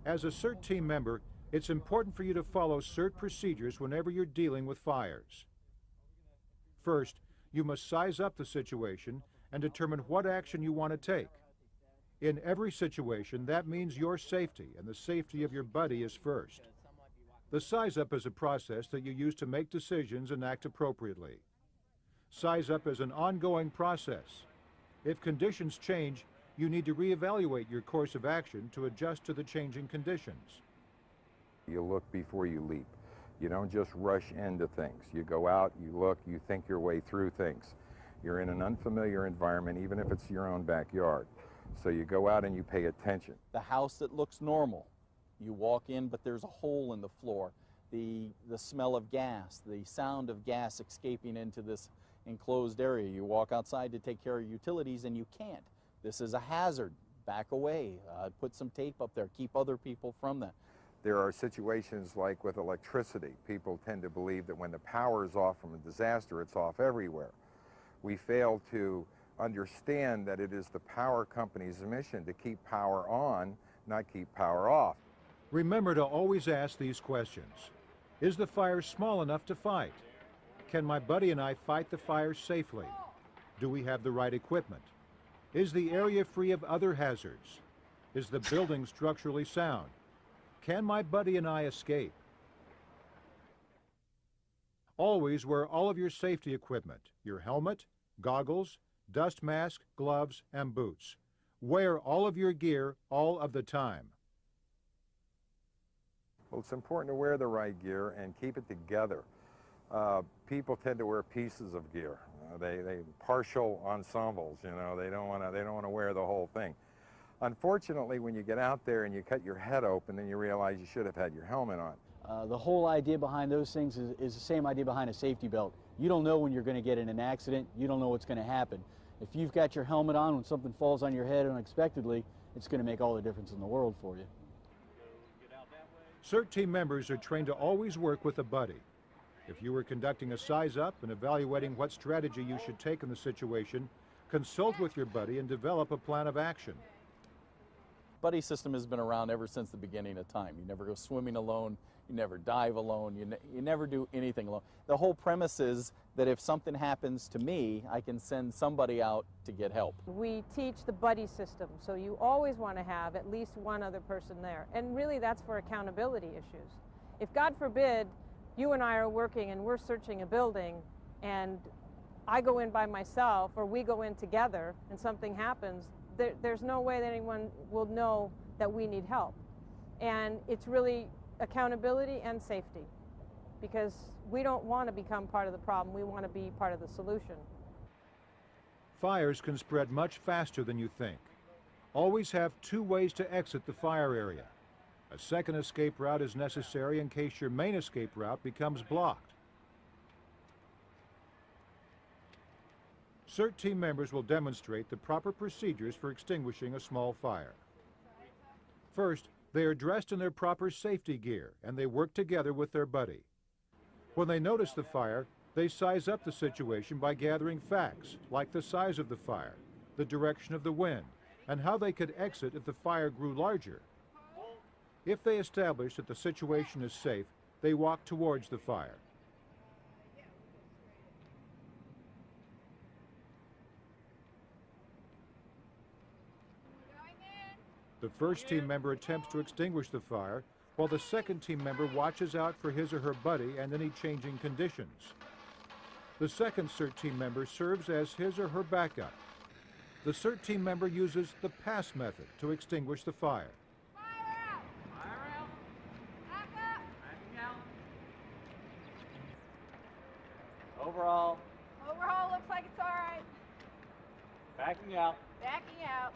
As a CERT team member, it's important for you to follow CERT procedures whenever you're dealing with fires. First, you must size up the situation and determine what action you want to take. In every situation, that means your safety and the safety of your buddy is first. The size up is a process that you use to make decisions and act appropriately. Size up is an ongoing process. If conditions change, you need to reevaluate your course of action to adjust to the changing conditions. You look before you leap. You don't just rush into things. You go out, you look, you think your way through things. You're in an unfamiliar environment, even if it's your own backyard. So you go out and you pay attention. The house that looks normal, you walk in, but there's a hole in the floor. The smell of gas, the sound of gas escaping into this enclosed area. You walk outside to take care of utilities and you can't. This is a hazard. Back away. Put some tape up there. Keep other people from that. There are situations like with electricity. People tend to believe that when the power is off from a disaster, it's off everywhere. We fail to understand that it is the power company's mission to keep power on, not keep power off. Remember to always ask these questions. Is the fire small enough to fight? Can my buddy and I fight the fire safely? Do we have the right equipment? Is the area free of other hazards? Is the building structurally sound? Can my buddy and I escape? Always wear all of your safety equipment, your helmet, goggles, dust mask, gloves, and boots. Wear all of your gear all of the time. Well, it's important to wear the right gear and keep it together. People tend to wear pieces of gear. They partial ensembles, you know, they don't want to wear the whole thing. Unfortunately, when you get out there and you cut your head open, then you realize you should have had your helmet on. The whole idea behind those things is the same idea behind a safety belt. You don't know when you're going to get in an accident. You don't know what's going to happen. If you've got your helmet on, when something falls on your head unexpectedly, it's going to make all the difference in the world for you. CERT team members are trained to always work with a buddy. If you were conducting a size up and evaluating what strategy you should take in the situation, consult with your buddy and develop a plan of action. Buddy system has been around ever since the beginning of time. You never go swimming alone, you never dive alone, you never do anything alone. The whole premise is that if something happens to me, I can send somebody out to get help. We teach the buddy system, so you always want to have at least one other person there. And really that's for accountability issues. If God forbid, you and I are working and we're searching a building and I go in by myself or we go in together and something happens, there's no way that anyone will know that we need help. And it's really accountability and safety, because we don't want to become part of the problem, we want to be part of the solution. Fires can spread much faster than you think. Always have two ways to exit the fire area. A second escape route is necessary in case your main escape route becomes blocked. CERT team members will demonstrate the proper procedures for extinguishing a small fire. First, they are dressed in their proper safety gear and they work together with their buddy. When they notice the fire, they size up the situation by gathering facts like the size of the fire, the direction of the wind, and how they could exit if the fire grew larger. If they establish that the situation is safe, they walk towards the fire. The first team member attempts to extinguish the fire, while the second team member watches out for his or her buddy and any changing conditions. The second CERT team member serves as his or her backup. The CERT team member uses the pass method to extinguish the fire. Fire out! Fire out! Back up! Backing out. Overall. Overhaul looks like it's all right. Backing out. Backing out.